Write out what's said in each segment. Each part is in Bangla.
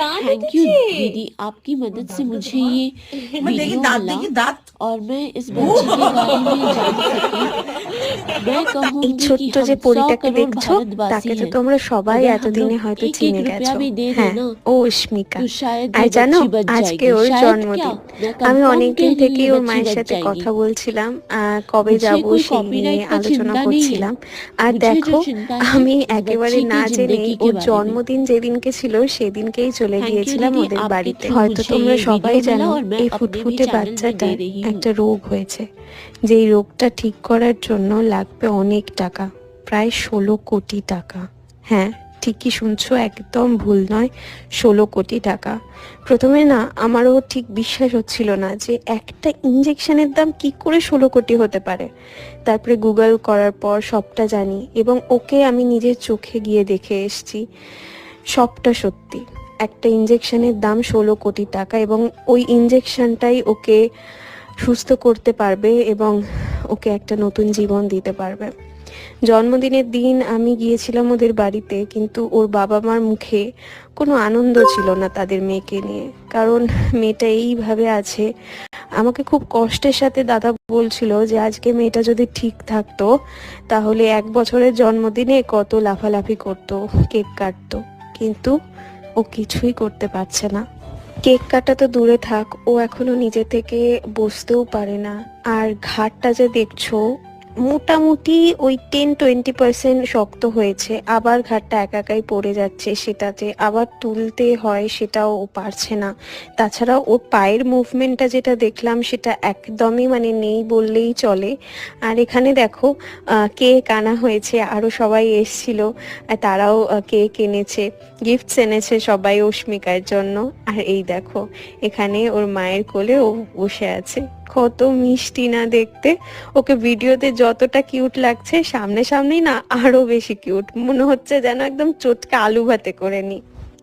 दांत थैंक यू उठेছে दीदी, आपकी मदद से मुझे ये वीडियो मिला और मैं इस बच्चे के बारे में जान सकी। मैं এই कहूंगी कि ছোট্ট हम যে 100 পরীটাকে करोड़ দেখছো भारतवासी তাকে তো हैं। তোমরা সবাই अगर हम এতদিনে लोग হয়তো एक एक চিনে रुपया গেছো। भी दे হ্যাঁ, देना ও অস্মিকা। तो शायद আর वो জানো बच्ची बच আজকে जाएगी। ওর शायद क्या, জন্মদিন। मैं আমি कंफर्म অনেকদিন कह रही हूँ থেকেই ये ওর बच्ची মায়ের बच সাথে जाएगी। কথা বলছিলাম, কবে मुझे যাব कोई সেই নিয়ে कॉपीराइट का আলোচনা चिंता नहीं है। করছিলাম। আর मुझे দেখো जो चिंता है আমি उस একেবারে बच्ची না की জেনেই जिंदगी के ওর बारे में। জন্মদিন যেদিনকে ছিল সেদিনকেই চলে थैंक यू গিয়েছিলাম दीदी, ওদের आपके বাড়িতে। थ्रू হয়তো मुझे তোমরা ये সবাই वीडियो मिला জানো और मैं এই अपने भी ফুটফুটে चैनल में दे বাচ্চাটার रही हूँ। একটা রোগ হয়েছে, যেই রোগটা ঠিক করার জন্য লাগবে অনেক টাকা, প্রায় 16 কোটি টাকা। হ্যাঁ, ঠিকই শুনছো, একদম ভুল নয়, 16 কোটি টাকা। প্রথমে না আমারও ঠিক বিশ্বাস হচ্ছিল না যে একটা ইঞ্জেকশনের দাম কি করে 16 কোটি হতে পারে। তারপরে গুগল করার পর সবটা জানি এবং ওকে আমি নিজের চোখে গিয়ে দেখে এসেছি, সবটা সত্যি। একটা ইঞ্জেকশনের দাম 16 কোটি টাকা এবং ওই ইঞ্জেকশনটাই ওকে সুস্থ করতে পারবে এবং ওকে একটা নতুন জীবন দিতে পারবে। জন্মদিনের দিন আমি গিয়েছিলাম ওদের বাড়িতে, কিন্তু ওর বাবা মার মুখে কোনো আনন্দ ছিল না তাদের মেয়েকে নিয়ে, কারণ মেয়েটা এইভাবে আছে। আমাকে খুব কষ্টের সাথে দাদা বলছিল যে আজকে মেয়েটা যদি ঠিক থাকতো তাহলে 1 বছরের জন্মদিনে কত লাফালাফি করতো, কেক কাটতো, কিন্তু ও কিছুই করতে পারছে না। কেক কাটা তো দূরে থাক, ও এখনো নিজে থেকে বসতেও পারে না। আর ঘাড়টা যে দেখছো, মোটামুটি ওই 10-20% শক্ত হয়েছে, আবার ঘাড়টা একাই পড়ে যাচ্ছে, সেটাতে আবার তুলতে হয় সেটাও ও পারছে না। তাছাড়া ওর পায়ের মুভমেন্টটা যেটা দেখলাম সেটা একদমই মানে নেই বললেই চলে। আর এখানে দেখো কেক আনা হয়েছে, আরও সবাই এসছিল, তারাও কেক এনেছে, গিফটস এনেছে সবাই অস্মিকার জন্য। আর এই দেখো এখানে ওর মায়ের কোলে ও বসে আছে, কত মিষ্টি না দেখতে। ওকে ভিডিওতে যতটা কিউট লাগছে সামনে সামনেই না আরো বেশি কিউট মনে হচ্ছে, যেন একদম চটকে আলু ভাতে করে নি।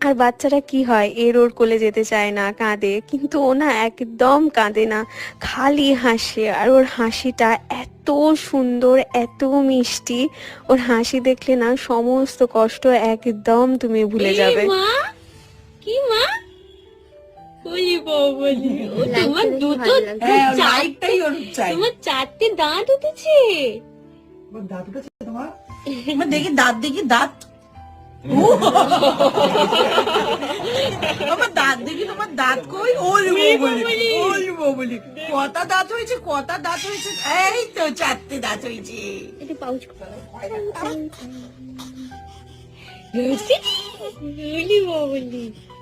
আর বাচ্চারা কি হয়, ওর কোলে যেতে চায় না, কাঁদে, কিন্তু ও না একদম কাঁদে না, খালি হাসে। আর ওর হাসিটা এত সুন্দর, এত মিষ্টি, ওর হাসি দেখলে না সমস্ত কষ্ট একদম তুমি ভুলে যাবে। মা কি মা ওই বাবালি, ও তোমার দুটো লাইটটাই ওর চাই। তোমার 4টে দাঁত উঠেছে। ওর দাঁত উঠেছে তোমার? আমার দেখি দাঁত, দেখি দাঁত। আমার দাঁত দেখি, তোমার দাঁত কই? ওলবো বলি কটা দাঁত হয়েছে, কটা দাঁত হয়েছে? এই তো 4টে দাঁত হয়েছে। একটু পাউচ রসি ওলি বাবালি।